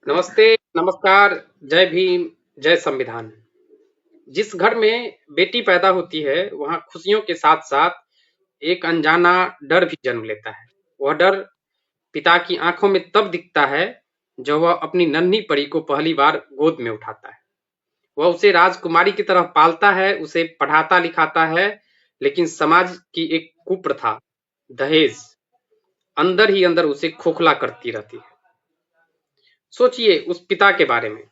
नमस्ते, नमस्कार, जय भीम, जय संविधान। जिस घर में बेटी पैदा होती है, वहाँ खुशियों के साथ-साथ एक अनजाना डर भी जन्म लेता है। वह डर पिता की आँखों में तब दिखता है, जब वह अपनी नन्ही परी को पहली बार गोद में उठाता है। वह उसे राजकुमारी की तरह पालता है, उसे पढ़ाता-लिखाता है, लेकिन समाज की एक कुप्रथा, दहेज, अंदर ही अंदर उसे खोखला करती रहती है। सोचिए उस पिता के बारे में,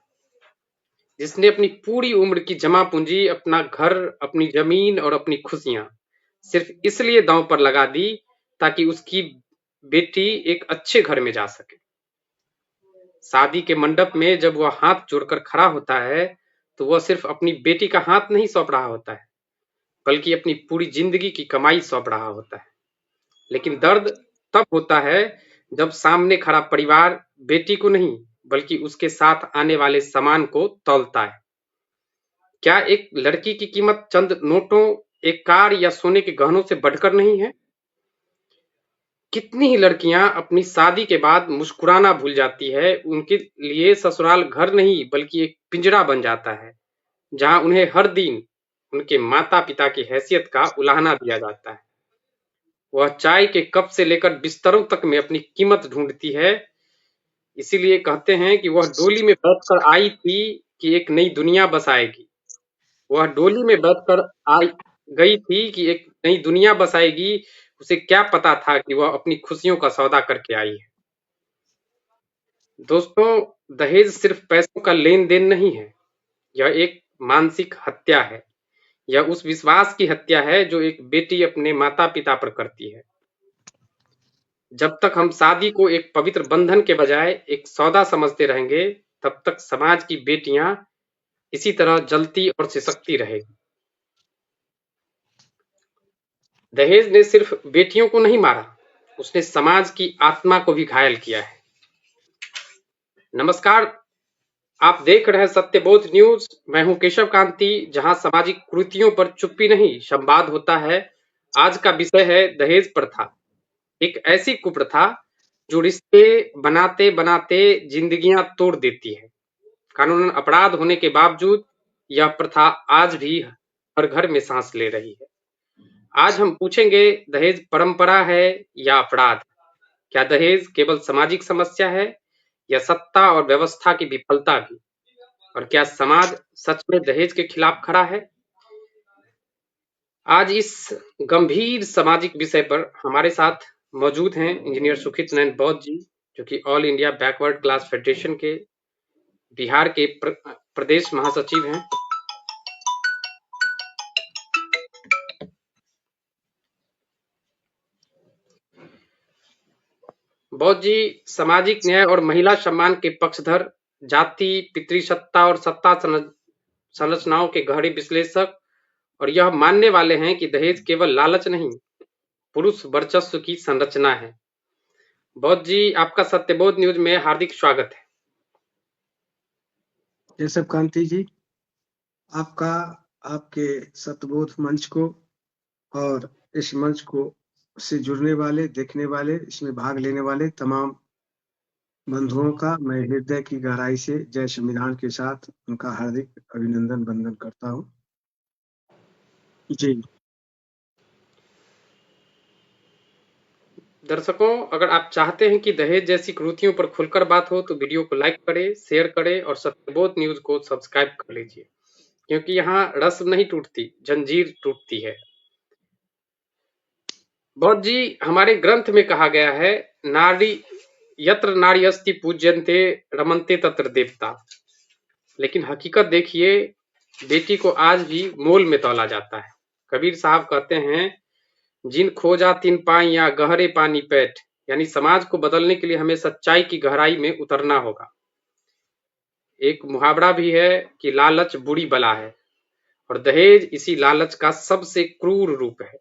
जिसने अपनी पूरी उम्र की जमा पूंजी, अपना घर, अपनी जमीन और अपनी खुशियां सिर्फ इसलिए दांव पर लगा दी ताकि उसकी बेटी एक अच्छे घर में जा सके। शादी के मंडप में जब वह हाथ जोड़कर खड़ा होता है, तो वह सिर्फ अपनी बेटी का हाथ नहीं सौंप रहा होता है, बल्कि अपनी पूरी जिंदगी की कमाई सौंप रहा होता है। लेकिन दर्द तब होता है जब सामने खड़ा परिवार बेटी को नहीं, बल्कि उसके साथ आने वाले सामान को तौलता है। क्या एक लड़की की कीमत चंद नोटों, एक कार या सोने के गहनों से बढ़कर नहीं है? कितनी ही लड़कियां अपनी शादी के बाद मुस्कुराना भूल जाती है। उनके लिए ससुराल घर नहीं, बल्कि एक पिंजरा बन जाता है, जहां उन्हें हर दिन उनके माता-पिता की हैसियत का उलाहना दिया जाता है। वह चाय के कप से लेकर बिस्तरों तक में अपनी कीमत ढूंढती है। इसीलिए कहते हैं कि वह डोली में बैठकर आई थी कि एक नई दुनिया बसाएगी। वह डोली में बैठकर आई गई थी कि एक नई दुनिया बसाएगी। उसे क्या पता था कि वह अपनी खुशियों का सौदा करके आई है। दोस्तों, दहेज सिर्फ पैसों का लेन-देन नहीं है, यह एक मानसिक हत्या है। यह उस विश्वास की हत्या है जो एक बेटी अपने माता-पिता पर करती है। जब तक हम शादी को एक पवित्र बंधन के बजाय एक सौदा समझते रहेंगे, तब तक समाज की बेटियां इसी तरह जलती और सिसकती रहेगी। दहेज ने सिर्फ बेटियों को नहीं मारा, उसने समाज की आत्मा को भी घायल किया है। नमस्कार, आप देख रहे हैं सत्यबोध न्यूज। मैं हूं केशव कांति, जहां सामाजिक कुरीतियों पर चुप्पी नहीं, संवाद होता है। आज का विषय है दहेज प्रथा, एक ऐसी कुप्रथा जो रिश्ते बनाते बनाते जिंदगियां तोड़ देती है। कानूनन अपराध होने के बावजूद यह प्रथा आज भी हर घर में सांस ले रही है। आज हम पूछेंगे, दहेज परंपरा है या अपराध? क्या दहेज केवल सामाजिक समस्या है या सत्ता और व्यवस्था की विफलता भी? और क्या समाज सच में दहेज के खिलाफ खड़ा है? आज इस गंभीर सामाजिक विषय पर हमारे साथ मौजूद हैं इंजीनियर सुखित नयन बौद्ध जी, जो कि all India backward class federation के बिहार के प्रदेश महासचिव हैं। बौद्ध जी सामाजिक न्याय और महिला सम्मान के पक्षधर, जाति, पितृसत्ता और सत्ता संरचनाओं के गहरे विश्लेषक, और यह मानने वाले हैं कि दहेज केवल लालच नहीं, पुरुष वर्चस्व की संरचना है। बौद्ध जी, आपका सत्यबोध न्यूज में हार्दिक स्वागत है। केशव कांति जी, आपका, आपके सत्यबोध मंच को और इस मंच को से जुड़ने वाले, देखने वाले, इसमें भाग लेने वाले तमाम बंधुओं का मैं हृदय की गहराई से जय संविधान के साथ उनका हार्दिक अभिनंदन वंदन करता हूं। जी दर्शकों, अगर आप चाहते हैं कि दहेज जैसी कुरीतियों पर खुलकर बात हो, तो वीडियो को लाइक करें, शेयर करें और सत्यबोध न्यूज को सब्सक्राइब कर लीजिए, क्योंकि यहाँ रस्म नहीं टूटती, जंजीर टूटती है। बौद्ध जी, हमारे ग्रंथ में कहा गया है, नारी यत्र नारी अस्ति पूज्यन्ते रमन्ते तत्र देवता। लेकिन हकीकत देखिए, बेटी को आज भी मोल में तौला जाता है। कबीर साहब कहते हैं, जिन खोजा तिन पाइया गहरे पानी पैठ, यानी समाज को बदलने के लिए हमें सच्चाई की गहराई में उतरना होगा। एक मुहावरा भी है कि लालच बुरी बला है, और दहेज इसी लालच का सबसे क्रूर रूप है।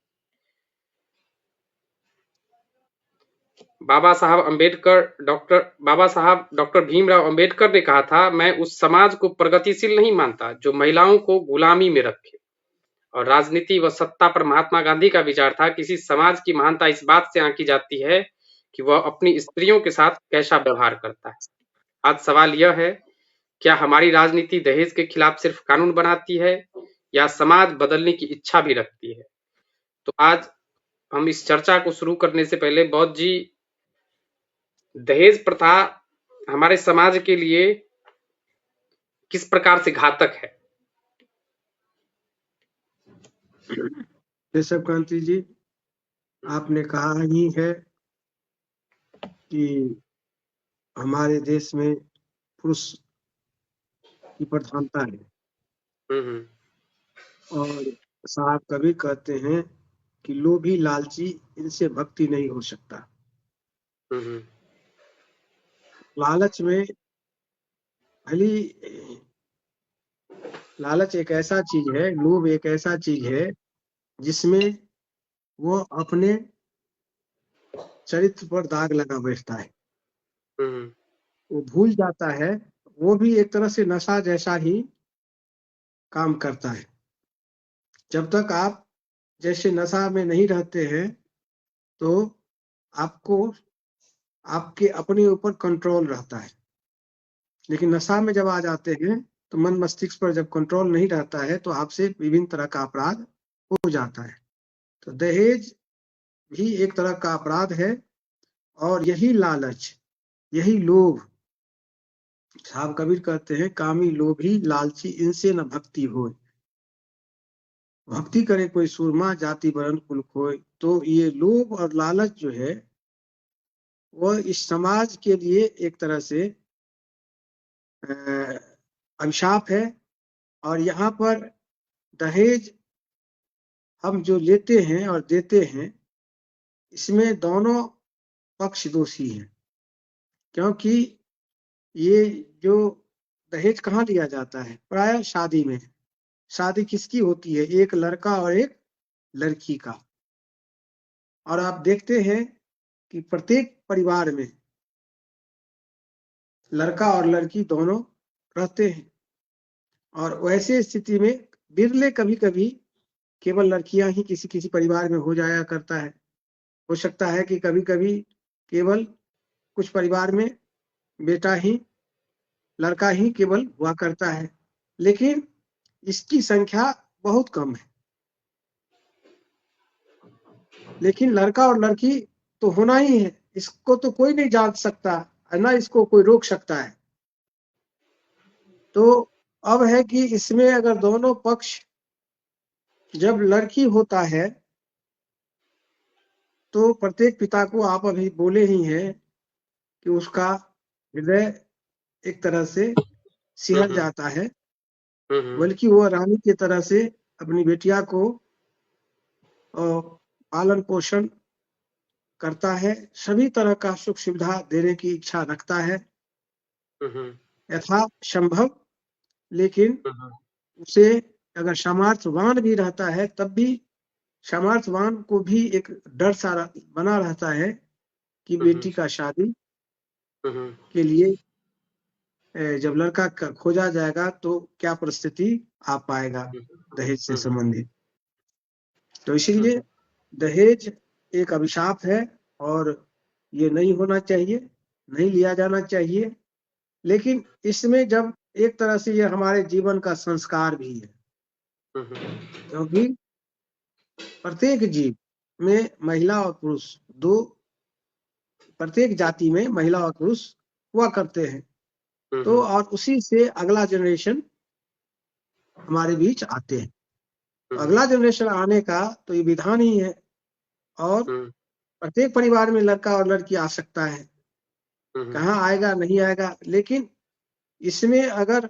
बाबा साहब डॉक्टर भीमराव अंबेडकर ने कहा था, मैं उस समाज को प्रगतिशील नहीं मानता जो महिलाओं को गुलामी में रखे। और राजनीति व सत्ता पर महात्मा गांधी का विचार था, किसी समाज की महानता इस बात से आंकी जाती है कि वह अपनी स्त्रियों के साथ कैसा व्यवहार करता है। आज सवाल यह है, क्या हमारी राजनीति दहेज के खिलाफ सिर्फ कानून बनाती है या समाज बदलने की इच्छा भी रखती है? तो आज हम इस चर्चा को शुरू करने से पहले बौद्ध जी, दहेज प्रथा हमारे समाज के लिए किस प्रकार से घातक है? केशव कांति जी, आपने कहा ही है कि हमारे देश में पुरुष की प्रधानता है और साहब कभी कहते हैं कि लोभी लालची इनसे भक्ति नहीं हो सकता। लालच में भली लालच एक ऐसा चीज है, लोभ एक ऐसा चीज है जिसमें वो अपने चरित्र पर दाग लगा बैठता है। वो भूल जाता है, वो भी एक तरह से नशा जैसा ही काम करता है। जब तक आप जैसे नशा में नहीं रहते हैं तो आपको आपके अपने ऊपर कंट्रोल रहता है, लेकिन नशा में जब आ जाते हैं तो मन मस्तिष्क पर जब कंट्रोल नहीं रहता है तो आपसे विभिन्न तरह का अपराध हो जाता है। तो दहेज भी एक तरह का अपराध है और यही लालच, यही लोभ, साहब कबीर कहते हैं कामी लोभी लालची इनसे न भक्ति होय, भक्ति करे कोई सूरमा जाति वरण कुल खोय। तो ये लोभ और लालच जो है वो इस समाज के लिए एक तरह से अभिशाप है। और यहाँ पर दहेज हम जो लेते हैं और देते हैं, इसमें दोनों पक्ष दोषी हैं, क्योंकि ये जो दहेज कहाँ दिया जाता है, प्राय शादी में। शादी किसकी होती है? एक लड़का और एक लड़की का। और आप देखते हैं कि प्रत्येक परिवार में लड़का और लड़की दोनों रहते हैं, और वैसे स्थिति में बिरले कभी कभी केवल लड़कियां ही किसी किसी परिवार में हो जाया करता है। हो सकता है कि कभी कभी केवल कुछ परिवार में बेटा ही, लड़का ही केवल हुआ करता है, लेकिन इसकी संख्या बहुत कम है। लेकिन लड़का और लड़की तो होना ही है, इसको तो कोई नहीं जान सकता है ना, इसको कोई रोक सकता है। तो अब है कि इसमें अगर दोनों पक्ष, जब लड़की होता है तो प्रत्येक पिता को, आप अभी बोले ही हैं कि उसका हृदय एक तरह से सिहर जाता है, बल्कि वो रानी की तरह से अपनी बेटिया को पालन पोषण करता है, सभी तरह का सुख सुविधा देने की इच्छा रखता है यथा संभव। लेकिन उसे अगर सामर्थ्यवान भी रहता है तब भी सामर्थ्यवान को भी एक डर सा बना रहता है कि बेटी का शादी के लिए जब लड़का खोजा जाएगा तो क्या परिस्थिति आ पाएगा दहेज से संबंधित। तो इसीलिए दहेज एक अभिशाप है और ये नहीं होना चाहिए, नहीं लिया जाना चाहिए। लेकिन इसमें जब एक तरह से ये हमारे जीवन का संस्कार भी है, क्योंकि प्रत्येक जीव में महिला और पुरुष दो, प्रत्येक जाति में महिला और पुरुष हुआ करते हैं। तो और उसी से अगला जनरेशन हमारे बीच आते हैं। अगला जनरेशन आने का तो ये विधान ही है, और प्रत्येक परिवार में लड़का और लड़की आ सकता है, कहाँ आएगा नहीं आएगा। लेकिन इसमें अगर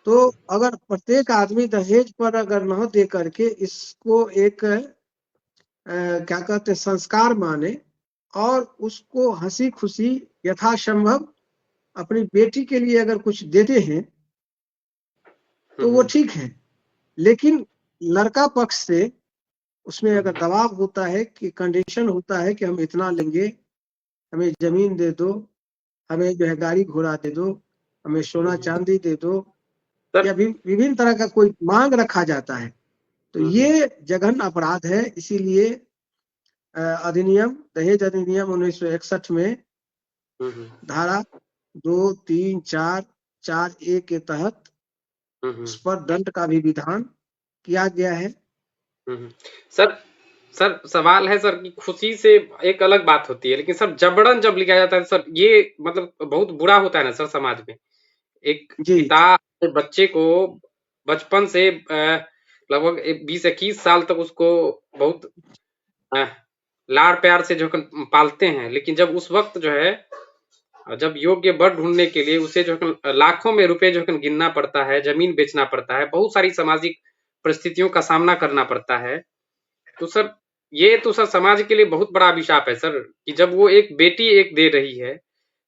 प्रत्येक आदमी दहेज पर अगर न दे करके इसको एक क्या कहते हैं संस्कार माने और उसको हंसी खुशी यथासंभव अपनी बेटी के लिए अगर कुछ देते हैं तो वो ठीक है। लेकिन लड़का पक्ष से उसमें अगर दबाव होता है कि कंडीशन होता है कि हम इतना लेंगे, हमें जमीन दे दो, हमें जो है गाड़ी घोड़ा दे दो, हमें सोना चांदी दे दो, या विभिन्न तरह का कोई मांग रखा जाता है, तो ये जघन्य अपराध है। इसीलिए अधिनियम, दहेज अधिनियम 1961 में धारा 2, 3, 4, 4A के तहत उस पर दंड का भी विधान किया गया है। सर सर सवाल है सर कि खुशी से एक अलग बात होती है, लेकिन सर जबरन जब लिखा जाता है सर, ये मतलब बहुत बुरा होता है ना सर समाज में। एक जी पिता अपने बच्चे को बचपन से लगभग 20-21 साल तक उसको बहुत अ, लाड़ प्यार से जो पालते हैं, लेकिन जब उस वक्त जो है, जब योग्य वर ढूंढने के लिए उसे जो है लाखों में रुपए जो है गिनना पड़ता है, जमीन बेचना पड़ता है, बहुत सारी सामाजिक परिस्थितियों का सामना करना पड़ता है। तो सर ये तो सर समाज के लिए बहुत बड़ा अभिशाप है सर, कि जब वो एक बेटी एक दे रही है,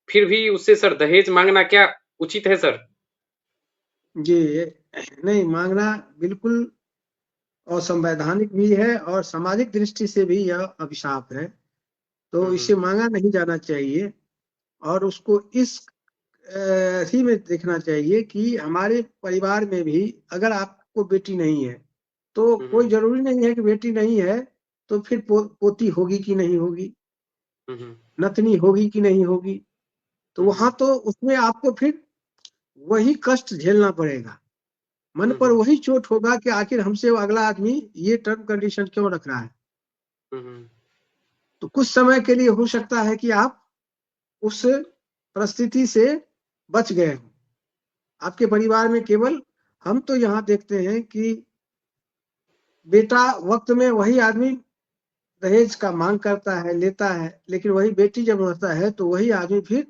फिर भी उससे सर दहेज मांगना क्या उचित है सर? जी, नहीं मांगना बिल्कुल असंवैधानिक भी है और सामाजिक दृष्टि से भी यह अभिशाप है। तो इसे मांगा नहीं जाना चाहिए और उसको इस ही में देखना चाहिए कि हमारे परिवार में भी अगर आपको बेटी नहीं है, तो कोई जरूरी नहीं है कि बेटी नहीं है तो फिर पोती होगी कि नहीं होगी, नतनी होगी कि नहीं होगी। तो वहां तो उसमें आपको फिर वही कष्ट झेलना पड़ेगा, मन पर वही चोट होगा कि आखिर हमसे वो अगला आदमी ये टर्म कंडीशन क्यों रख रहा है। तो कुछ समय के लिए हो सकता है कि आप उस परिस्थिति से बच गए हो। आपके परिवार में केवल हम तो यहाँ देखते हैं कि बेटा वक्त में वही आदमी दहेज का मांग करता है, लेता है, लेकिन वही बेटी जब होता है तो वही आदमी फिर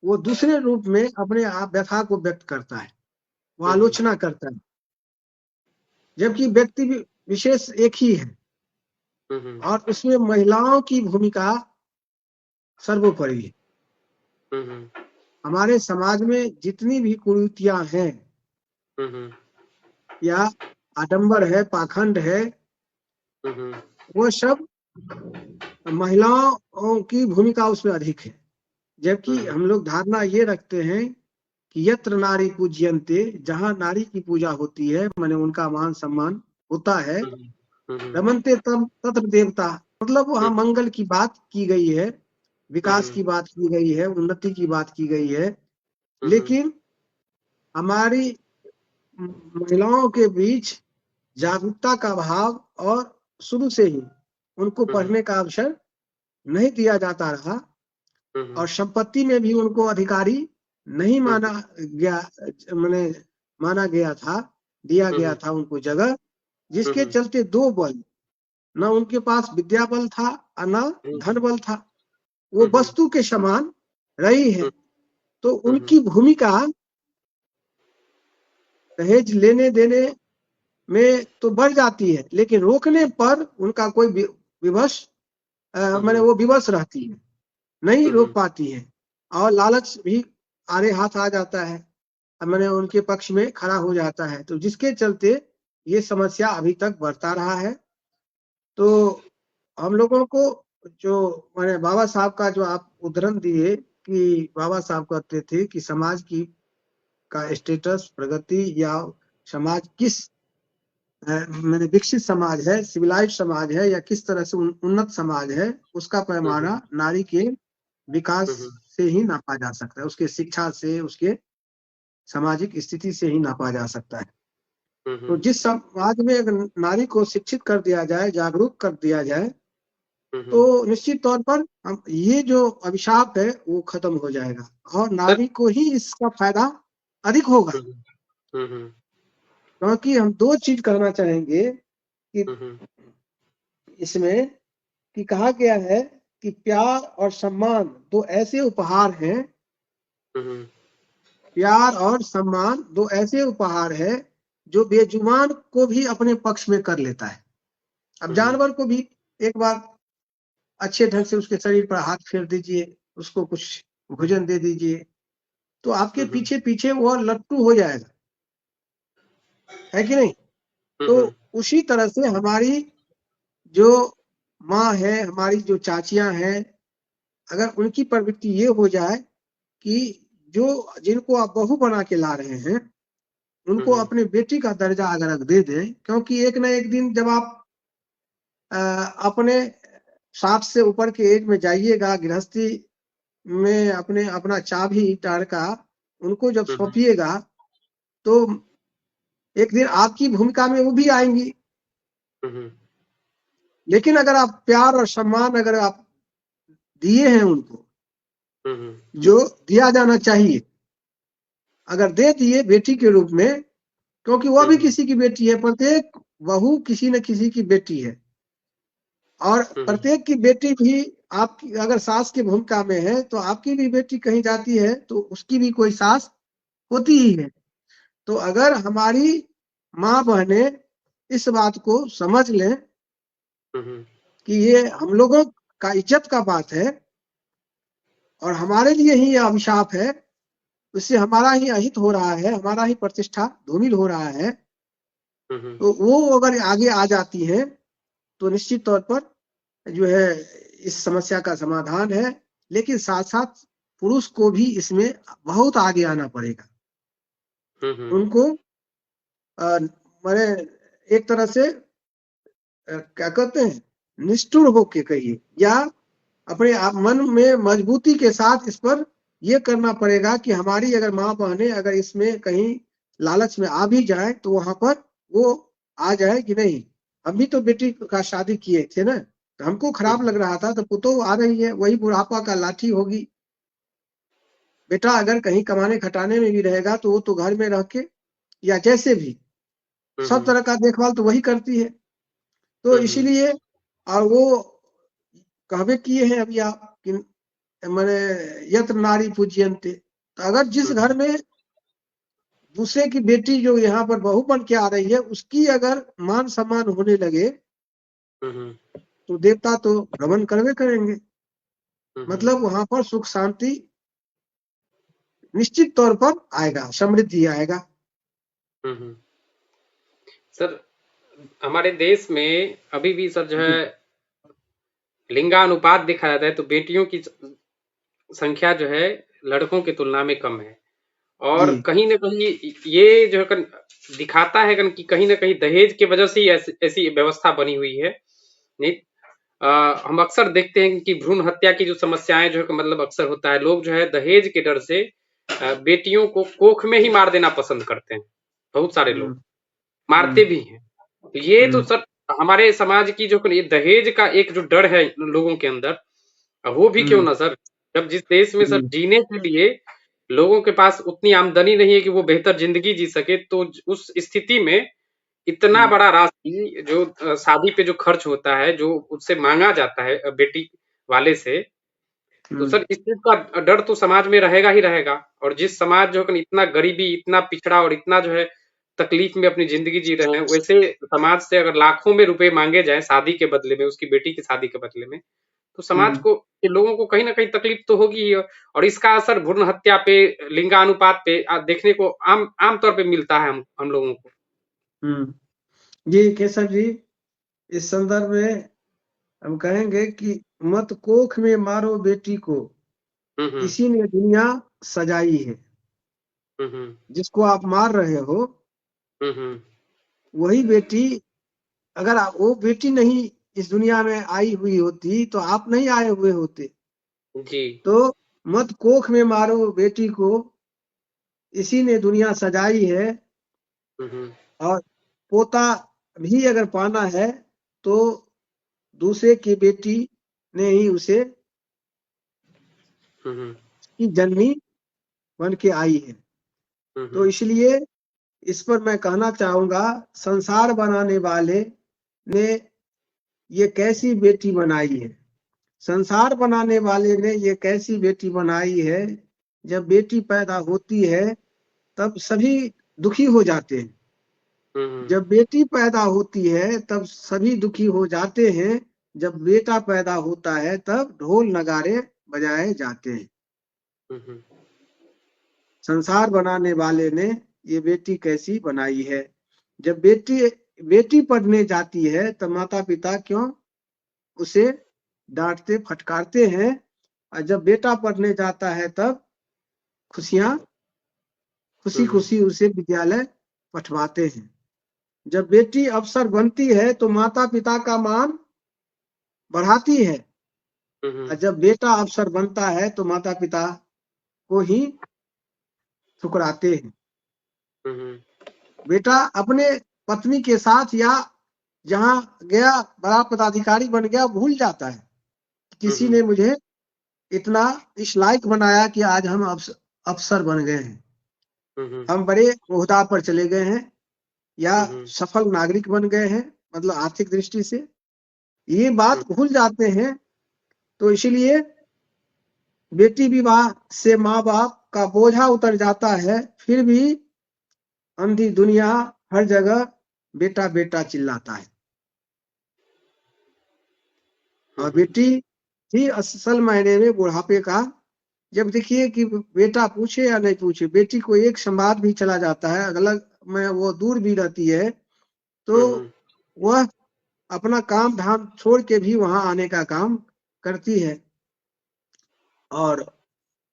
वो दूसरे रूप में अपने आप व्यथा को व्यक्त करता है, वो आलोचना करता है, जबकि व्यक्ति विशेष एक ही है और उसमें महिलाओं की भूमिका सर्वोपरि है। हमारे समाज में जितनी भी कुरीतियां हैं या आडंबर है, पाखंड है, वो सब महिलाओं की भूमिका उसमें अधिक है। जबकि हम लोग धारणा ये रखते हैं कि यत्र नारी पूज्यन्ते, जहां नारी की पूजा होती है, माने उनका मान सम्मान होता है, रमन्ते तत्र देवता, मतलब वहां मंगल की बात की गई है, विकास की बात की गई है, उन्नति की बात की गई है। लेकिन हमारी महिलाओं के बीच जागरूकता का भाव और शुरू से ही उनको पढ़ने का अवसर नहीं दिया जाता रहा और संपत्ति में भी उनको अधिकारी नहीं माना गया, मैंने माना गया था, दिया गया था उनको जगह, जिसके चलते दो बल, न उनके पास विद्या बल था और न धन बल था, वो वस्तु के समान रही है। तो उनकी भूमिका दहेज लेने देने में तो बढ़ जाती है, लेकिन रोकने पर उनका कोई विवश मैंने वो विवश रहती है, नहीं रोक पाती है और लालच भी आड़े हाथ आ जाता है, मैंने उनके पक्ष में खड़ा हो जाता है। तो जिसके चलते ये समस्या अभी तक बढ़ता रहा है। तो हम लोगों को जो मैंने बाबा साहब का जो आप उदाहरण दिए कि बाबा साहब कहते थे कि समाज की का स्टेटस, प्रगति या समाज किस मैंने विकसित समाज है, सिविलाइज्ड समाज है या किस तरह से उन्नत समाज है, उसका पैमाना नारी के विकास से ही नापा जा सकता है, उसके शिक्षा से, उसके सामाजिक स्थिति से ही नापा जा सकता है। तो जिस समाज में अगर नारी को शिक्षित कर दिया जाए, जागरूक कर दिया जाए, तो निश्चित तौर पर हम ये जो अभिशाप है वो खत्म हो जाएगा और नारी को ही इसका फायदा अधिक होगा। क्योंकि हम दो चीज करना चाहेंगे कि इसमें कि कहा गया है कि प्यार और सम्मान दो ऐसे उपहार हैं, प्यार और सम्मान दो ऐसे उपहार है जो बेजुबान को भी अपने पक्ष में कर लेता है। अब जानवर को भी एक बार अच्छे ढंग से उसके शरीर पर हाथ फेर दीजिए, उसको कुछ भोजन दे दीजिए, तो आपके पीछे पीछे वो लट्टू हो जाएगा, है कि नहीं? तो उसी तरह से हमारी जो माँ है, हमारी जो चाचियां हैं, अगर उनकी प्रवृत्ति ये हो जाए कि जो जिनको आप बहू बना के ला रहे हैं उनको अपने बेटी का दर्जा अगर दे दें, क्योंकि एक ना एक दिन जब आप अपने 60 से ऊपर के एज में जाइएगा, गृहस्थी में अपना चाबी टार का उनको जब सौंपिएगा तो एक दिन आपकी भूमिका में वो भी आएंगी। लेकिन अगर आप प्यार और सम्मान अगर आप दिए हैं उनको जो दिया जाना चाहिए, अगर दे दिए बेटी के रूप में, क्योंकि वह भी किसी की बेटी है, प्रत्येक बहू किसी न किसी की बेटी है, और प्रत्येक की बेटी भी आपकी अगर सास की भूमिका में है तो आपकी भी बेटी कहीं जाती है तो उसकी भी कोई सास होती ही है। तो अगर हमारी माँ बहने इस बात को समझ लें कि ये हम लोगों का इज्जत का बात है और हमारे लिए ही यह अभिशाप है, उससे हमारा ही अहित हो रहा है, हमारा ही प्रतिष्ठा धूमिल हो रहा है, तो वो अगर आगे आ जाती है तो निश्चित तौर पर जो है इस समस्या का समाधान है। लेकिन साथ साथ पुरुष को भी इसमें बहुत आगे आना पड़ेगा। उनको मैंने एक तरह से क्या कहते हैं, निष्ठुर होके कहिए, या अपने आप मन में मजबूती के साथ इस पर यह करना पड़ेगा कि हमारी अगर माँ बहने अगर इसमें कहीं लालच में आ भी जाए तो वहां पर वो आ जाए कि नहीं, हम भी तो बेटी का शादी किए थे ना, तो हमको खराब लग रहा था, तो पुतोह आ रही है, वही बुढ़ापा का लाठी होगी। बेटा अगर कहीं कमाने खटाने में भी रहेगा तो वो तो घर में रह के या जैसे भी सब तरह का देखभाल तो वही करती है। तो इसीलिए, और वो कहवे किए हैं अभी आप कि मैंने यत्र नारी पूज्यन्ते, तो अगर जिस घर में दूसरे की बेटी जो यहाँ पर बहू बन के आ रही है उसकी अगर मान सम्मान होने लगे तो देवता तो भ्रमण करवे करेंगे, मतलब वहां पर सुख शांति निश्चित तौर पर आएगा, समृद्धि आएगा। सर हमारे देश में अभी भी सर जो है लिंगानुपात देखा जाता है तो बेटियों की संख्या जो है लड़कों की तुलना में कम है, और कहीं ना कहीं ये जो है दिखाता है कि कहीं ना कहीं दहेज की वजह से ही ऐसी व्यवस्था बनी हुई है। नहीं, हम अक्सर देखते हैं कि भ्रूण हत्या की जो समस्याएं जो है मतलब अक्सर होता है, लोग जो है दहेज के डर से बेटियों को कोख में ही मार देना पसंद करते हैं, बहुत सारे लोग मारते भी हैं। तो ये तो सर हमारे समाज की जो दहेज का एक जो डर है लोगों के अंदर, वो भी क्यों ना सर, जब जिस देश में सर जीने के लिए लोगों के पास उतनी आमदनी नहीं है कि वो बेहतर जिंदगी जी सके, तो उस स्थिति में इतना बड़ा राशि जो शादी पे जो खर्च होता है जो उससे मांगा जाता है बेटी वाले से, तो सर इस चीज का डर तो समाज में रहेगा ही रहेगा। और जिस समाज जो इतना गरीबी, इतना पिछड़ा और इतना जो है तकलीफ में अपनी जिंदगी जी रहे हैं, वैसे समाज से अगर लाखों में रुपए मांगे जाए शादी के बदले में, उसकी बेटी की शादी के बदले में, तो समाज को लोगों को कहीं ना कहीं तकलीफ तो होगी ही। और इसका असर भ्रूण हत्या पे, लिंगानुपात पे देखने को आमतौर पे मिलता है हम लोगों को। जी केशव जी, इस संदर्भ में हम कहेंगे कि मत कोख में मारो बेटी को, इसी ने दुनिया सजाई है। जिसको आप मार रहे हो वही बेटी, अगर वो बेटी नहीं इस दुनिया में आई हुई होती तो आप नहीं आए हुए होते जी। तो मत कोख में मारो बेटी को, इसी ने दुनिया सजाई है। और पोता भी अगर पाना है तो दूसरे की बेटी ने ही उसे की जननी बन के आई है। तो इसलिए इस पर मैं कहना चाहूंगा, संसार बनाने वाले ने ये कैसी बेटी बनाई है, संसार बनाने वाले ने ये कैसी बेटी बनाई है। जब बेटी पैदा होती है तब सभी दुखी हो जाते हैं, जब बेटी पैदा होती है तब सभी दुखी हो जाते हैं, जब बेटा पैदा होता है तब ढोल नगारे बजाए जाते हैं। संसार बनाने वाले ने ये बेटी कैसी बनाई है। जब बेटी पढ़ने जाती है तो माता पिता क्यों उसे डांटते फटकारते हैं, और जब बेटा पढ़ने जाता है तब खुशी खुशी उसे विद्यालय पठवाते हैं। जब बेटी अफसर बनती है तो माता पिता का मान बढ़ाती है, और जब बेटा अफसर बनता है तो माता पिता को ही ठुकराते हैं। बेटा अपने पत्नी के साथ या जहां गया बड़ा पदाधिकारी बन गया भूल जाता है किसी ने मुझे इतना इस लायक बनाया कि आज हम अफसर बन गए हैं, हम बड़े ओहदा पर चले गए हैं या सफल नागरिक बन गए हैं, मतलब आर्थिक दृष्टि से ये बात भूल जाते हैं। तो इसलिए बेटी विवाह से माँ बाप का बोझा उतर जाता है, फिर भी अंधी दुनिया हर जगह बेटा बेटा चिल्लाता है। और बेटी ही असल मायने में बुढ़ापे का, जब देखिए कि बेटा पूछे या नहीं पूछे, बेटी को एक संवाद भी चला जाता है, अगला में वो दूर भी रहती है तो वह अपना काम धाम छोड़ के भी वहां आने का काम करती है। और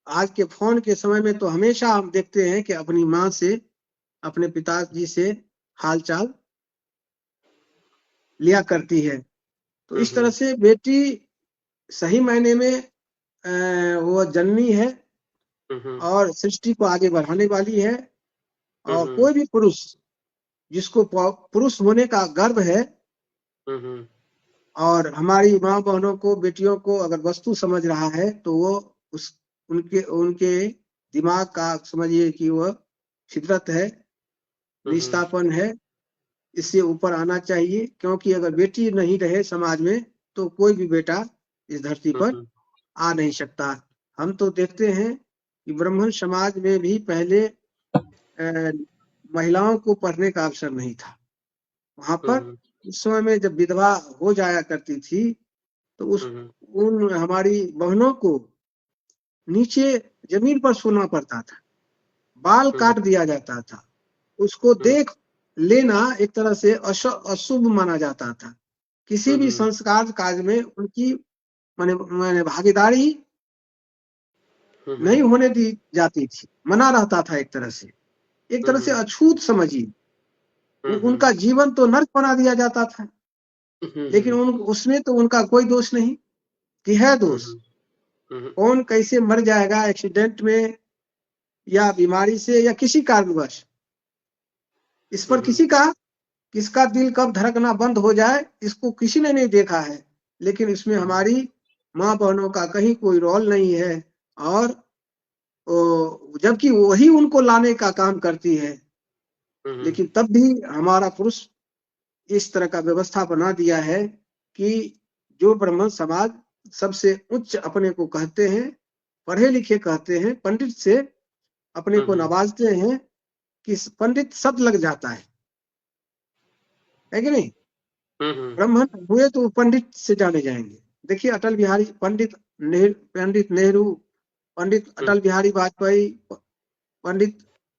आज के फोन के समय में तो हमेशा हम देखते हैं कि अपनी माँ से, अपने पिताजी से हालचाल लिया करती है। तो इस तरह से बेटी सही मायने में वो जननी है और सृष्टि को आगे बढ़ाने वाली है। और कोई भी पुरुष जिसको पुरुष होने का गर्व है और हमारी माँ बहनों को, बेटियों को अगर वस्तु समझ रहा है तो वो उनके दिमाग का समझिए कि वह फितरत है, निष्ठापन है, इससे ऊपर आना चाहिए। क्योंकि अगर बेटी नहीं रहे समाज में तो कोई भी बेटा इस धरती पर आ नहीं सकता। हम तो देखते हैं कि ब्राह्मण समाज में भी पहले महिलाओं को पढ़ने का अवसर नहीं था। वहां पर उस समय में जब विधवा हो जाया करती थी तो उन हमारी बहनों को नीचे जमीन पर सोना पड़ता था, बाल काट दिया जाता था, उसको देख लेना एक तरह से अशुभ माना जाता था। किसी भी संस्कार कार्य में उनकी माने भागीदारी नहीं होने दी जाती थी, मना रहता था। एक तरह से अछूत समझिए, उनका जीवन तो नर्क बना दिया जाता था। लेकिन उसमें तो उनका कोई दोष नहीं कि है दोष। कौन कैसे मर जाएगा एक्सीडेंट में या बीमारी से या किसी कारणवश, इस पर किसका दिल कब धड़कना बंद हो जाए इसको किसी ने नहीं देखा है। लेकिन इसमें हमारी माँ बहनों का कहीं कोई रोल नहीं है, और जबकि वही उनको लाने का काम करती है। लेकिन तब भी हमारा पुरुष इस तरह का व्यवस्था बना दिया है कि जो ब्राह्मण समाज सबसे उच्च अपने को कहते हैं, पढ़े लिखे कहते हैं, पंडित से अपने को नवाजते हैं कि पंडित सब लग जाता है कि नहीं? ब्राह्मण हुए तो पंडित से जाने जाएंगे। देखिए अटल बिहारी, पंडित नेहरू, पंडित अटल बिहारी वाजपेयी, पंडित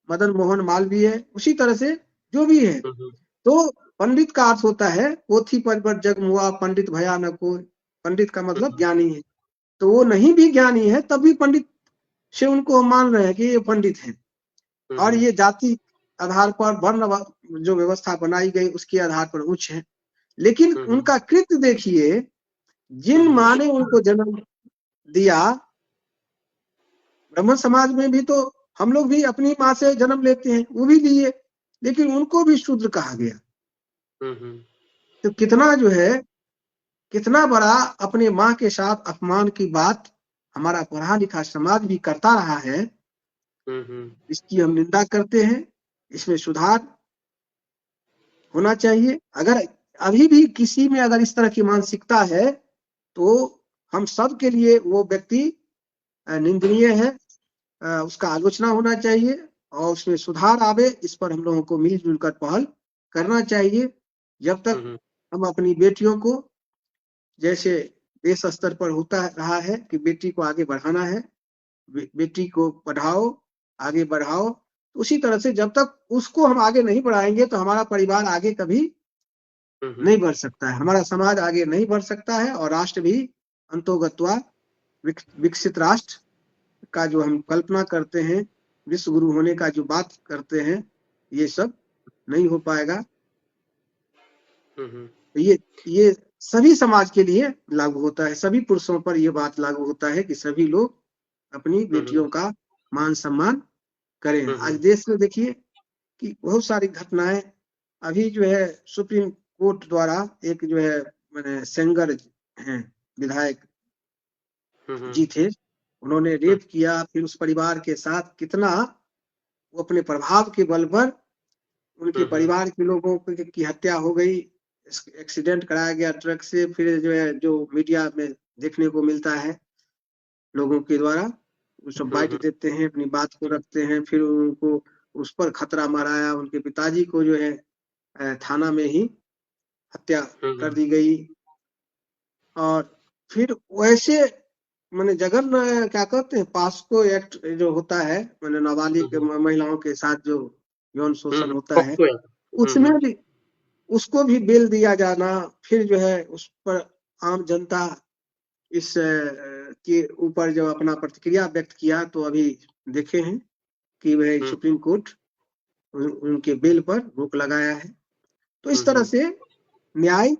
मदन मोहन मालवीय, उसी तरह से जो भी है। तो पंडित का अर्थ होता है पोथी पर जग मुआ पंडित भया न कोई। पंडित का मतलब ज्ञानी है। तो वो नहीं भी ज्ञानी है तब भी पंडित से उनको मान रहे हैं कि ये पंडित है। और ये जाति आधार पर वर्ण जो व्यवस्था बनाई गई उसके आधार पर उच्च है। लेकिन उनका कृत्य देखिए, जिन माँ ने उनको जन्म दिया, ब्राह्मण समाज में भी तो हम लोग भी अपनी माँ से जन्म लेते हैं, वो भी दिए, लेकिन उनको भी शूद्र कहा गया। तो कितना जो है, कितना बड़ा अपने माँ के साथ अपमान की बात हमारा पढ़ा लिखा समाज भी करता रहा है। इसकी हम निंदा करते हैं, इसमें सुधार होना चाहिए। अगर अभी भी किसी में अगर इस तरह की मानसिकता है तो हम सब के लिए वो व्यक्ति निंदनीय है, उसका आलोचना होना चाहिए और उसमें सुधार आवे। इस पर हम लोगों को मिलजुल कर पहल करना चाहिए। जब तक हम अपनी बेटियों को, जैसे देश स्तर पर होता रहा है कि बेटी को आगे बढ़ाना है, बेटी को पढ़ाओ, आगे बढ़ाओ, उसी तरह से जब तक उसको हम आगे नहीं बढ़ाएंगे तो हमारा परिवार आगे कभी नहीं बढ़ सकता है, हमारा समाज आगे नहीं बढ़ सकता है, और राष्ट्र भी अंतोगत्वा विकसित राष्ट्र का जो हम कल्पना करते हैं, विश्व गुरु होने का जो बात करते हैं, ये सब नहीं हो पाएगा। तो ये सभी समाज के लिए लागू होता है, सभी पुरुषों पर यह बात लागू होता है कि सभी लोग अपनी बेटियों का मान सम्मान करें। आज देश में देखिए कि बहुत सारी घटनाएं अभी जो है सुप्रीम कोर्ट द्वारा एक जो है मैंने सेंगर हैं विधायक जी थे, उन्होंने रेप किया, फिर उस परिवार के साथ कितना वो अपने प्रभाव के बल पर उनके परिवार के लोगों की हत्या हो गई, एक्सीडेंट कराया गया ट्रक से, फिर जो है जो मीडिया में देखने को मिलता है लोगों के द्वारा, वो सब बाइट देते हैं, अपनी बात को रखते हैं, फिर उनको उस पर खतरा मराया, उनके पिताजी को जो है थाना में ही हत्या कर दी गई। और फिर वैसे मैंने जगन क्या कहते हैं पास्को एक्ट जो होता है, मैंने नाबालिग महिलाओं के साथ जो यौन शोषण होता है, उसमें भी उसको भी बेल दिया जाना, फिर जो है उस पर आम जनता इस के ऊपर जब अपना प्रतिक्रिया व्यक्त किया तो अभी देखे हैं कि वह सुप्रीम कोर्ट उनके बेल पर रोक लगाया है। तो इस तरह से न्याय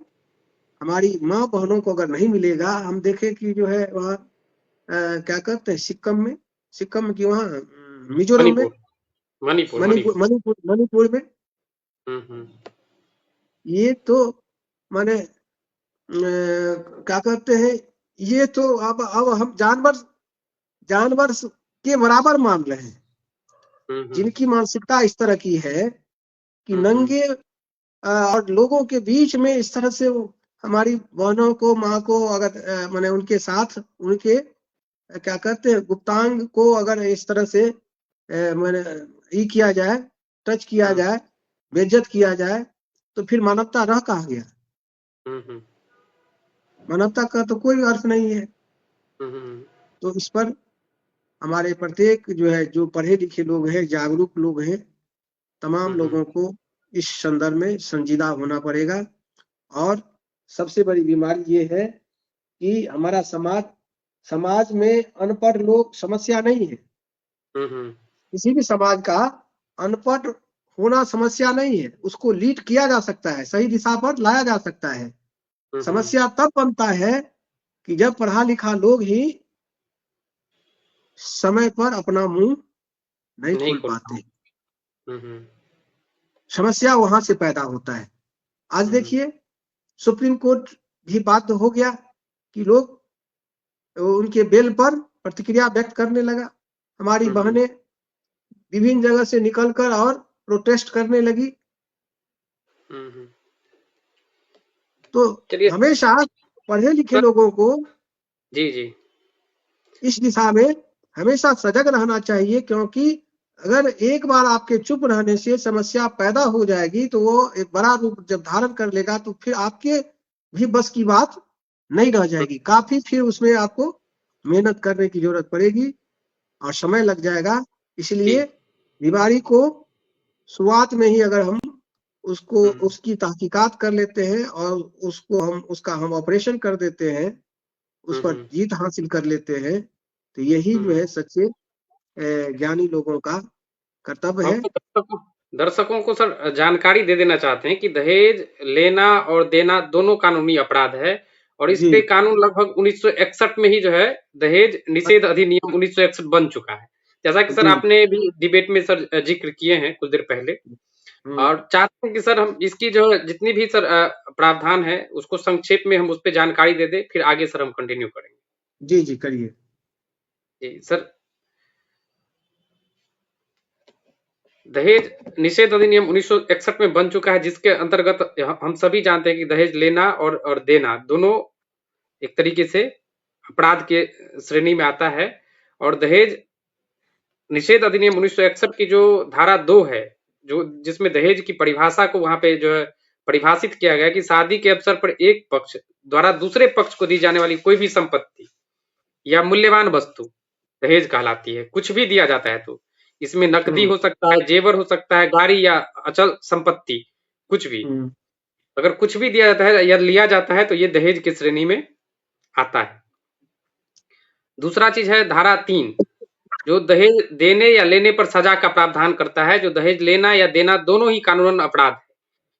हमारी माँ बहनों को अगर नहीं मिलेगा, हम देखें कि जो है वहाँ क्या कहते हैं सिक्किम की वहाँ मिजोरम में मणिपुर में ये तो माने क्या कहते हैं, ये तो अब हम जानवर के बराबर मान रहे हैं, जिनकी मानसिकता इस तरह की है कि नंगे और लोगों के बीच में इस तरह से हमारी बहनों को, माँ को अगर माने उनके साथ उनके क्या कहते हैं गुप्तांग को अगर इस तरह से मैंने ये किया जाए, टच किया जाए, बेइज्जत किया जाए, तो फिर मानवता रह कहाँ गया? मानवता का तो कोई अर्थ नहीं है। तो इस पर हमारे प्रत्येक जो है जो पढ़े लिखे लोग हैं, जागरूक लोग हैं, तमाम लोगों को इस संदर्भ में संजीदा होना पड़ेगा। और सबसे बड़ी बीमारी ये है कि हमारा समाज में अनपढ़ लोग समस्या नहीं है। किसी भी समाज का अनपढ़ होना समस्या नहीं है, उसको लीड किया जा सकता है, सही दिशा पर लाया जा सकता है। समस्या तब बनता है कि जब पढ़ा लिखा लोग ही समय पर अपना मुंह नहीं खोल पाते, समस्या वहां से पैदा होता है। आज देखिए सुप्रीम कोर्ट भी बाध्य हो गया कि लोग उनके बेल पर प्रतिक्रिया व्यक्त करने लगा, हमारी बहनें विभिन्न जगह से निकलकर और प्रोटेस्ट करने लगी। तो हमेशा पढ़े लिखे लोगों को जी इस दिशा में हमेशा सजग रहना चाहिए, क्योंकि अगर एक बार आपके चुप रहने से समस्या पैदा हो जाएगी तो वो एक बड़ा रूप जब धारण कर लेगा तो फिर आपके भी बस की बात नहीं रह जाएगी, काफी फिर उसमें आपको मेहनत करने की जरूरत पड़ेगी और समय लग जाएगा। इसलिए बीमारी को शुरुआत में ही अगर हम उसको उसकी तहकीकात कर लेते हैं और उसका हम ऑपरेशन कर देते हैं, उस पर जीत हासिल कर लेते हैं, तो यही जो है सच्चे ज्ञानी लोगों का कर्तव्य है। दर्शकों को सर जानकारी दे देना चाहते हैं कि दहेज लेना और देना दोनों कानूनी अपराध है और इस पे कानून लगभग 1961 में ही जो है दहेज निषेध अधिनियम 1961 बन चुका है, जैसा कि सर आपने भी डिबेट में सर जिक्र किए हैं कुछ देर पहले। और चाहते हैं कि सर हम इसकी जो जितनी भी सर प्रावधान है उसको संक्षेप में हम उस पर जानकारी दे दें, फिर आगे सर हम कंटिन्यू करेंगे। जी करिए। जी सर, दहेज निषेध अधिनियम 1961 में बन चुका है, जिसके अंतर्गत हम सभी जानते हैं कि दहेज लेना और देना दोनों एक तरीके से अपराध के श्रेणी में आता है। और दहेज निषेध अधिनियम 1961 की जो धारा 2 है, जो जिसमें दहेज की परिभाषा को वहां पे जो है परिभाषित किया गया कि शादी के अवसर पर एक पक्ष द्वारा दूसरे पक्ष को दी जाने वाली कोई भी संपत्ति या मूल्यवान वस्तु दहेज कहलाती है। कुछ भी दिया जाता है तो इसमें नकदी हो सकता है, जेवर हो सकता है, गाड़ी या अचल संपत्ति, कुछ भी अगर कुछ भी दिया जाता है या लिया जाता है तो ये दहेज की श्रेणी में आता है। दूसरा चीज है धारा 3, जो दहेज देने या लेने पर सजा का प्रावधान करता है। जो दहेज लेना या देना दोनों ही कानूनन अपराध है,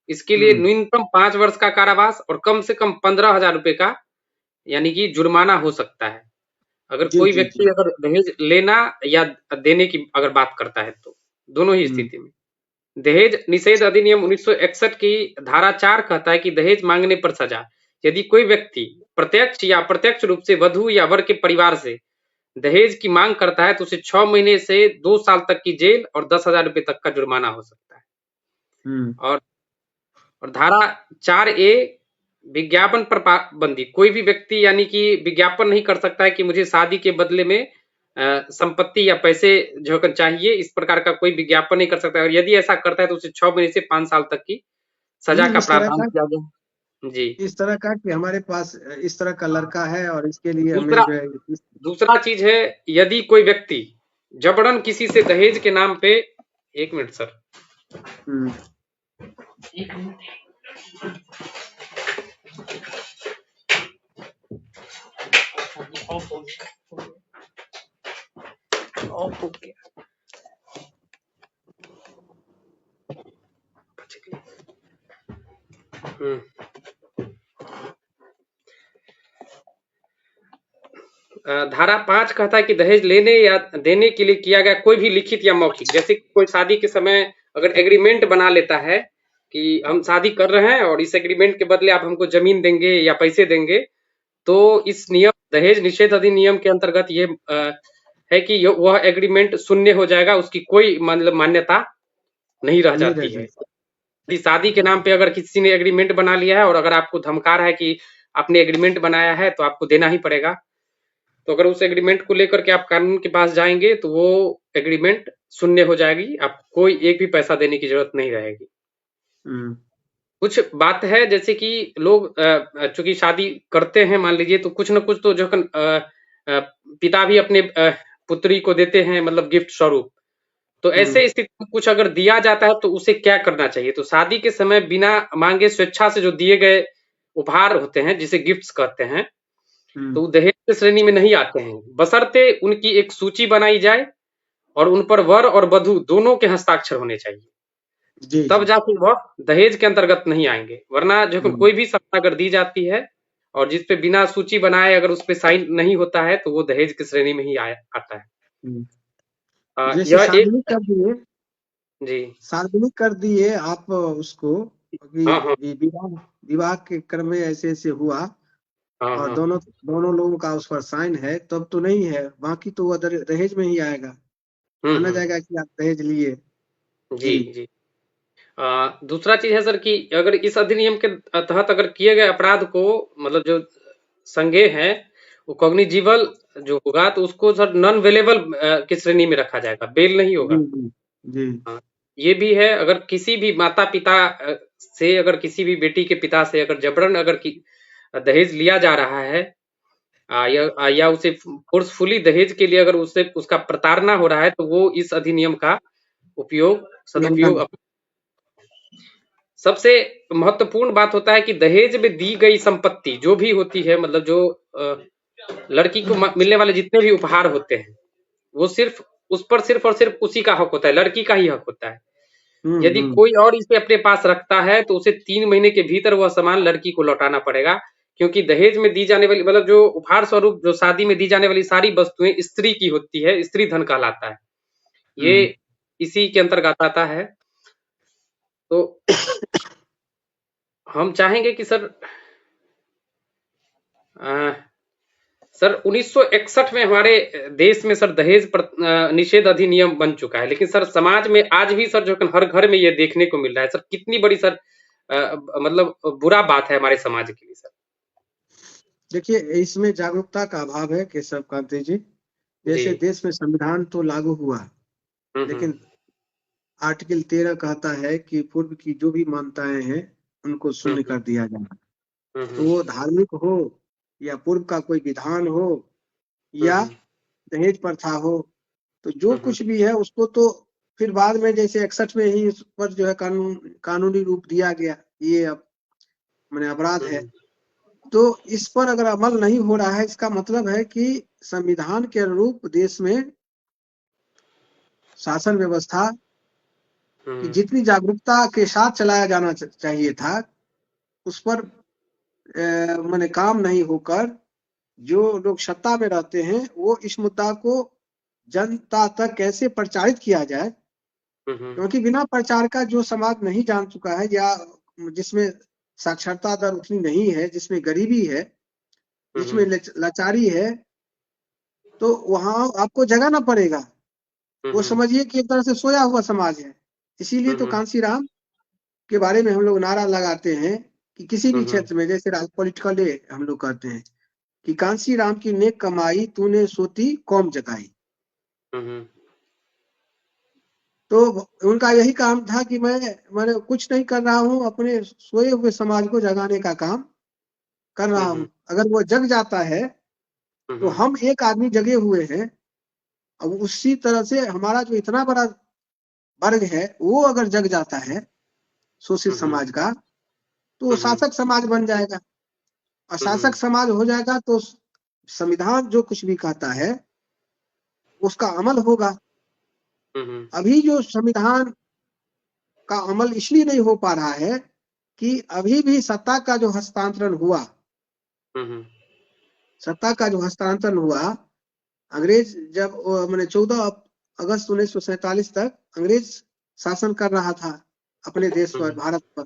इसके लिए न्यूनतम 5 वर्ष का कारावास और कम से कम 15,000 रुपए का यानी कि जुर्माना हो सकता है। अगर जी कोई जी जी। व्यक्ति अगर दहेज लेना या देने की अगर बात करता है तो, दोनों ही स्थिति में। दहेज निषेध अधिनियम 1961 की धारा 4 कहता है कि दहेज मांगने पर सजा। यदि कोई व्यक्ति प्रत्यक्ष या अप्रत्यक्ष रूप से वधू या वर के परिवार से दहेज की मांग करता है तो उसे 6 महीने से 2 साल तक की जेल और 10,000 रुपए तक का जुर्माना हो सकता है। और धारा 4A विज्ञापन पर पाबंदी। कोई भी व्यक्ति यानी कि विज्ञापन नहीं कर सकता है कि मुझे शादी के बदले में संपत्ति या पैसे जो चाहिए, इस प्रकार का कोई विज्ञापन नहीं कर सकता। और यदि ऐसा करता है तो उसे 6 महीने से 5 साल तक की सजा का प्रावधान किया गया। जी, इस तरह का कि हमारे पास इस तरह का लड़का है और इसके लिए हमें दूसरा जो है दूसरा चीज है, यदि कोई व्यक्ति जबरन किसी से दहेज के नाम पे, 1 मिनट सर, 1 मिनट, ऑफ हो गया। धारा 5 कहता है कि दहेज लेने या देने के लिए किया गया कोई भी लिखित या मौखिक, जैसे कोई शादी के समय अगर एग्रीमेंट बना लेता है कि हम शादी कर रहे हैं और इस एग्रीमेंट के बदले आप हमको जमीन देंगे या पैसे देंगे, तो इस नियम दहेज निषेध अधिनियम के अंतर्गत ये है कि वह एग्रीमेंट शून्य हो जाएगा, उसकी कोई मतलब मान्यता नहीं रह जाती है। यदि शादी के नाम पे अगर किसी ने एग्रीमेंट बना लिया है और अगर आपको धमका रहा है कि आपने एग्रीमेंट बनाया है तो आपको देना ही पड़ेगा, तो अगर उस एग्रीमेंट को लेकर के आप कानून के पास जाएंगे तो वो एग्रीमेंट शून्य हो जाएगी, आपको कोई एक भी पैसा देने की जरूरत नहीं रहेगी। कुछ बात है जैसे कि लोग चूंकि शादी करते हैं मान लीजिए, तो कुछ न कुछ तो जो पिता भी अपने पुत्री को देते हैं, मतलब गिफ्ट स्वरूप। तो ऐसे स्थिति में कुछ अगर दिया जाता है तो उसे क्या करना चाहिए? तो शादी के समय बिना मांगे स्वेच्छा से जो दिए गए उपहार होते हैं, जिसे गिफ्ट्स कहते हैं, तो दहेज की श्रेणी में नहीं आते हैं, बशर्ते उनकी एक सूची बनाई जाए और उन पर वर और वधू दोनों के हस्ताक्षर होने चाहिए, तब जाके वह दहेज के अंतर्गत नहीं आएंगे। वरना जो कोई भी शर्त अगर दी जाती है और जिसपे बिना सूची बनाए अगर उस पे साइन नहीं होता है तो वो दहेज की श्रेणी में ही आता है। जैसे सार्वजनिक कर दिए, जी, सार्वजनिक कर दिए आप उसको कि विवाह के क्रम में ऐसे ऐसे हुआ और दोनों लोगों का उस पर साइन है, तब तो नहीं है, बाकी तो वो दहेज में ही आएगा, माना जाएगा कि आप दहेज लिए। जी जी। दूसरा चीज है सर कि अगर इस अधिनियम के तहत अगर किए गए अपराध को मतलब जो संज्ञेय है वो कॉग्निजिबल जो होगा तो उसको सर नॉन वेलेबल की श्रेणी में रखा जाएगा, बेल नहीं होगा। जी। ये भी है, अगर किसी भी माता पिता से अगर किसी भी बेटी के पिता से अगर जबरन अगर दहेज लिया जा रहा है या उसे फोर्सफुली दहेज के लिए अगर उससे उसका प्रताड़ना हो रहा है तो वो इस अधिनियम का सदुपयोग। सबसे महत्वपूर्ण बात होता है कि दहेज में दी गई संपत्ति जो भी होती है, मतलब जो लड़की को मिलने वाले जितने भी उपहार होते हैं वो सिर्फ उस पर सिर्फ और सिर्फ उसी का हक होता है, लड़की का ही हक होता है। यदि कोई और इसे अपने पास रखता है तो उसे 3 महीने के भीतर वह सामान लड़की को लौटाना पड़ेगा, क्योंकि दहेज में दी जाने वाली मतलब जो उपहार स्वरूप जो शादी में दी जाने वाली सारी वस्तुएं स्त्री की होती है, स्त्री धन कहलाता है, ये इसी के अंतर्गत आता है। तो हम चाहेंगे कि सर 1961 में हमारे देश में सर दहेज निषेध अधिनियम बन चुका है, लेकिन सर समाज में आज भी सर जो हर घर में ये देखने को मिल रहा है। सर कितनी बड़ी सर मतलब बुरा बात है हमारे समाज के लिए सर। देखिए इसमें जागरूकता का अभाव है केशव कांति जी। जैसे देश में संविधान तो लागू हुआ, लेकिन आर्टिकल 13 कहता है कि पूर्व की जो भी मान्यताएं हैं उनको शून्य कर दिया जाए, तो वो धार्मिक हो या पूर्व का कोई विधान हो या दहेज प्रथा हो, तो जो कुछ भी है उसको तो फिर बाद में जैसे 61 में ही उस पर जो है कानूनी रूप दिया गया, ये अब मैंने अपराध है। तो इस पर अगर अमल नहीं हो रहा है, इसका मतलब है कि संविधान के अनुरूप देश में शासन व्यवस्था कि जितनी जागरूकता के साथ चलाया जाना चाहिए था उस पर माने काम नहीं होकर जो लोग सत्ता में रहते हैं वो इस मुद्दा को जनता तक कैसे प्रचारित किया जाए, क्योंकि बिना प्रचार का जो समाज नहीं जान चुका है या जिसमें साक्षरता दर उतनी नहीं है, जिसमें गरीबी है, जिसमें लाचारी है, तो वहां आपको जगाना पड़ेगा। वो समझिए कि एक तरह से सोया हुआ समाज है। इसीलिए तो कांशीराम के बारे में हम लोग नारा लगाते हैं कि किसी भी क्षेत्र में, जैसे पॉलिटिकल डे हम लोग कहते हैं कि कांशीराम की नेक कमाई तूने सोती कौम जगाई। तो उनका यही काम था कि मैंने कुछ नहीं कर रहा हूँ, अपने सोए हुए समाज को जगाने का काम कर रहा हूँ। अगर वो जग जाता है तो हम एक आदमी जगे हुए हैं। अब उसी तरह से हमारा जो इतना बड़ा वर्ग है वो अगर जग जाता है शोषित समाज का, तो शासक समाज बन जाएगा। और शासक समाज हो जाएगा तो संविधान जो कुछ भी कहता है उसका अमल होगा। अभी जो संविधान का अमल इसलिए नहीं हो पा रहा है कि अभी भी सत्ता का जो हस्तांतरण हुआ, सत्ता का जो हस्तांतरण हुआ, अंग्रेज जब मैंने 14 अगस्त 1947 तक अंग्रेज शासन कर रहा था अपने देश पर, भारत पर,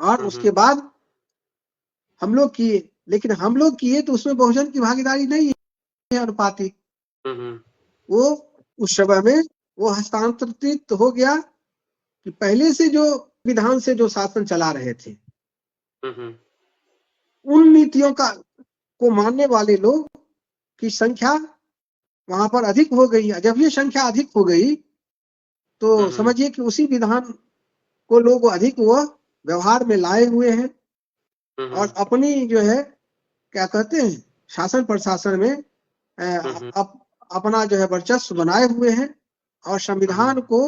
और उसके बाद हम लोग किए, लेकिन हम लोग किए तो उसमें बहुजन की भागीदारी नहीं है अनुपातिक। वो उस समय में वो हस्तांतरित हो गया कि पहले से जो विधान से जो शासन चला रहे थे उन नीतियों को मानने वाले लोग की संख्या वहां पर अधिक हो गई। जब ये संख्या अधिक हो गई तो समझिए कि उसी विधान को लोग अधिक वो व्यवहार में लाए हुए हैं और अपनी जो है क्या कहते हैं शासन प्रशासन में अपना जो है वर्चस्व बनाए हुए हैं और संविधान को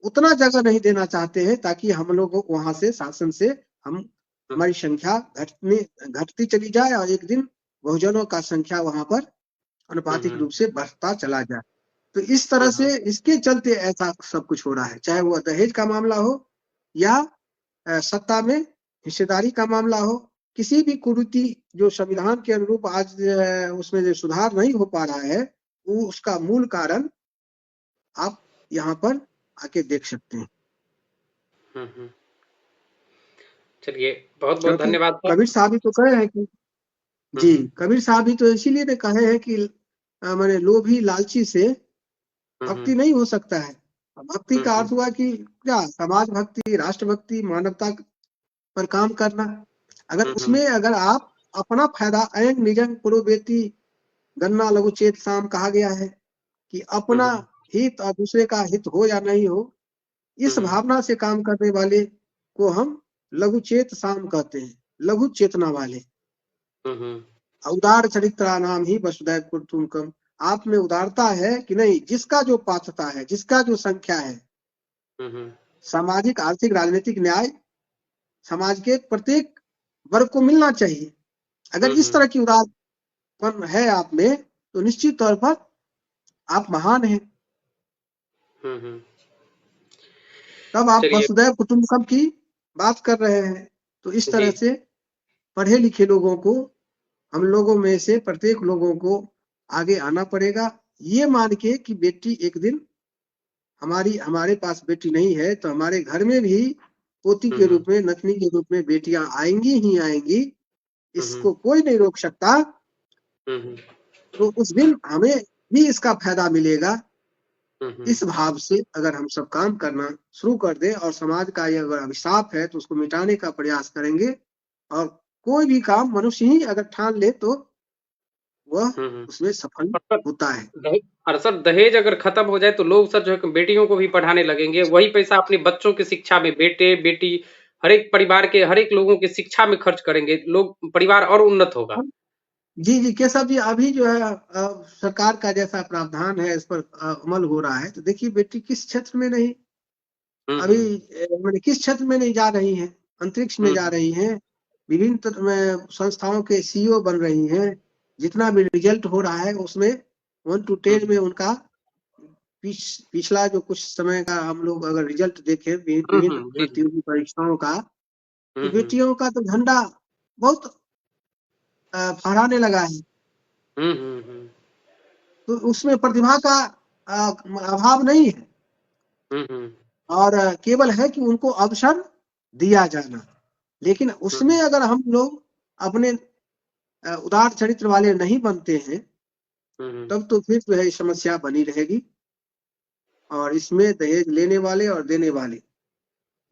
उतना जगह नहीं देना चाहते हैं ताकि हम लोग वहां से शासन से हमारी संख्या घटती चली जाए और एक दिन बहुजनों का संख्या वहां पर अनुपातिक रूप से बढ़ता चला जाए। तो इस तरह से इसके चलते ऐसा सब कुछ हो रहा है, चाहे वो दहेज का मामला हो या सत्ता में हिस्सेदारी का मामला हो। किसी भी कुरीति जो संविधान के अनुरूप आज उसमें जो सुधार नहीं हो पा रहा है वो उसका मूल कारण आप यहाँ पर आके देख सकते हैं। चलिए बहुत बहुत क्योंकि धन्यवाद सर। कबीर साहब भी तो कहे हैं कि जी, कबीर साहब भी तो इसीलिए तो कहे हैं कि मैंने लोभी लालची से भक्ति नहीं हो सकता है। भक्ति का अर्थ हुआ कि क्या समाज भक्ति, राष्ट्र भक्ति, मानवता पर काम करना। अगर उसमें अगर आप अपना फायदा ऐन निजन पुरोवेति गन्ना लघु चेत साम कहा गया है कि अपना हित और दूसरे का हित हो या नहीं हो, इस भावना से काम करने वाले को हम लघु चेत साम कहते हैं, लघु चेतना वाले। उदार चरित्रा नाम ही वसुदैव कुटुंबकम। आप में उदारता है कि नहीं, जिसका जो पात्रता है, जिसका जो संख्या है, सामाजिक आर्थिक राजनीतिक न्याय समाज के प्रत्येक वर्ग को मिलना चाहिए। अगर इस तरह की उदारपन है आप में तो निश्चित तौर पर आप महान हैं। तब आप वसुदैव कुटुंबकम की बात कर रहे हैं। तो इस तरह से पढ़े लिखे लोगों को, हम लोगों में से प्रत्येक लोगों को आगे आना पड़ेगा, ये मान के कि बेटी एक दिन हमारे पास बेटी नहीं है तो हमारे घर में भी पोती के रूप में, नथनी के रूप में बेटियां आएंगी ही आएंगी, इसको कोई नहीं रोक सकता। तो उस दिन हमें भी इसका फायदा मिलेगा। इस भाव से अगर हम सब काम करना शुरू कर दें और समाज का ये अगर अभिशाप है तो उसको मिटाने का प्रयास करेंगे, और कोई भी काम मनुष्य ही अगर ठान ले तो वह उसमें सफल होता है। और सर दहेज अगर खत्म हो जाए तो लोग सर जो है बेटियों को भी पढ़ाने लगेंगे, वही पैसा अपने बच्चों की शिक्षा में, बेटे बेटी हर एक परिवार के हर एक लोगों की शिक्षा में खर्च करेंगे, लोग परिवार और उन्नत होगा। जी जी केशव जी, अभी जो है सरकार का जैसा प्रावधान है इस पर अमल हो रहा है, तो देखिए बेटी किस क्षेत्र में नहीं, अभी किस क्षेत्र में नहीं जा रही है, अंतरिक्ष में जा रही है, विभिन्न संस्थाओं के सीईओ बन रही हैं। जितना भी रिजल्ट हो रहा है उसमें 1 to 10 में उनका पिछला जो कुछ समय का हम लोग अगर रिजल्ट देखें विभिन्न प्रतियोगी परीक्षाओं का, तो बेटियों का तो झंडा बहुत फहराने लगा है। तो उसमें प्रतिभा का अभाव नहीं है, और केवल है कि उनको अवसर दिया जाना। लेकिन उसमें अगर हम लोग अपने उदार चरित्र वाले नहीं बनते हैं, तब तो फिर जो है समस्या बनी रहेगी। और इसमें दहेज लेने वाले और देने वाले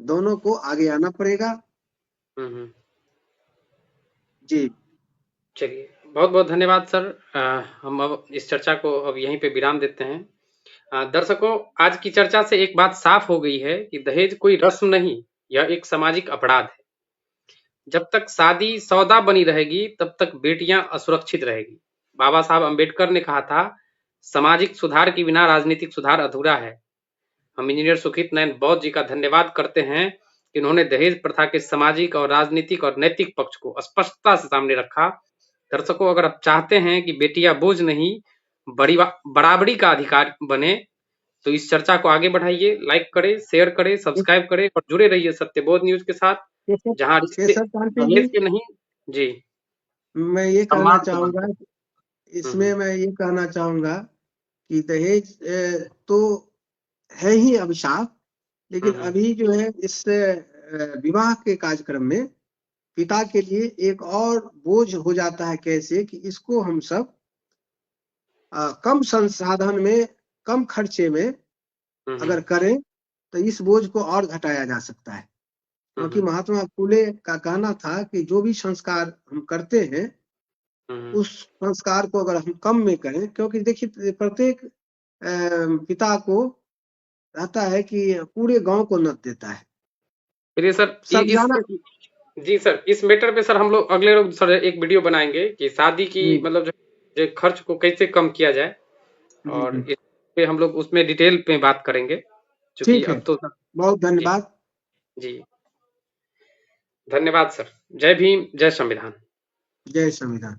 दोनों को आगे आना पड़ेगा। जी चलिए, बहुत बहुत धन्यवाद सर। हम अब इस चर्चा को अब यहीं पे विराम देते हैं। दर्शकों, आज की चर्चा से एक बात साफ हो गई है कि दहेज कोई रस्म नहीं, यह एक सामाजिक अपराध है। जब तक शादी सौदा बनी रहेगी, तब तक बेटियां असुरक्षित रहेगी। बाबा साहब अंबेडकर ने कहा था, सामाजिक सुधार के बिना राजनीतिक सुधार अधूरा है। हम इंजीनियर सुखित नयन बौद्ध जी का धन्यवाद करते हैं कि उन्होंने दहेज प्रथा के सामाजिक और राजनीतिक और नैतिक पक्ष को स्पष्टता से सामने रखा। दर्शकों, अगर आप चाहते हैं कि बेटियां बोझ नहीं बराबरी का अधिकार बने, तो इस चर्चा को आगे बढ़ाइए, लाइक करें, शेयर करें, सब्सक्राइब करें और जुड़े रहिए सत्यबोध न्यूज के साथ, जहां रिश्ते दहेज के नहीं। जी, मैं ये कहना चाहूंगा, इसमें मैं ये कहना चाहूंगा कि दहेज तो है ही अभिशाप, लेकिन अभी जो है इस विवाह के कार्यक्रम में पिता के लिए एक और बोझ हो जाता है। कैसे कि इसको हम सब कम संसाधन में, कम खर्चे में अगर करें तो इस बोझ को और घटाया जा सकता है। क्योंकि महात्मा फुले का कहना था कि जो भी संस्कार हम करते हैं, उस संस्कार को अगर हम कम में करें, क्योंकि देखिए प्रत्येक पिता को रहता है कि पूरे गांव को नत देता है। चलिए सर, जी सर, इस मैटर पे सर हम लोग अगले लोग सर एक वीडियो बनाएंगे कि शादी की मतलब जो खर्च को कैसे कम किया जाए, और इस पे हम लोग उसमें डिटेल पे बात करेंगे। ठीक है, तो बहुत धन्यवाद। जी धन्यवाद सर। जय भीम, जय संविधान। जय संविधान।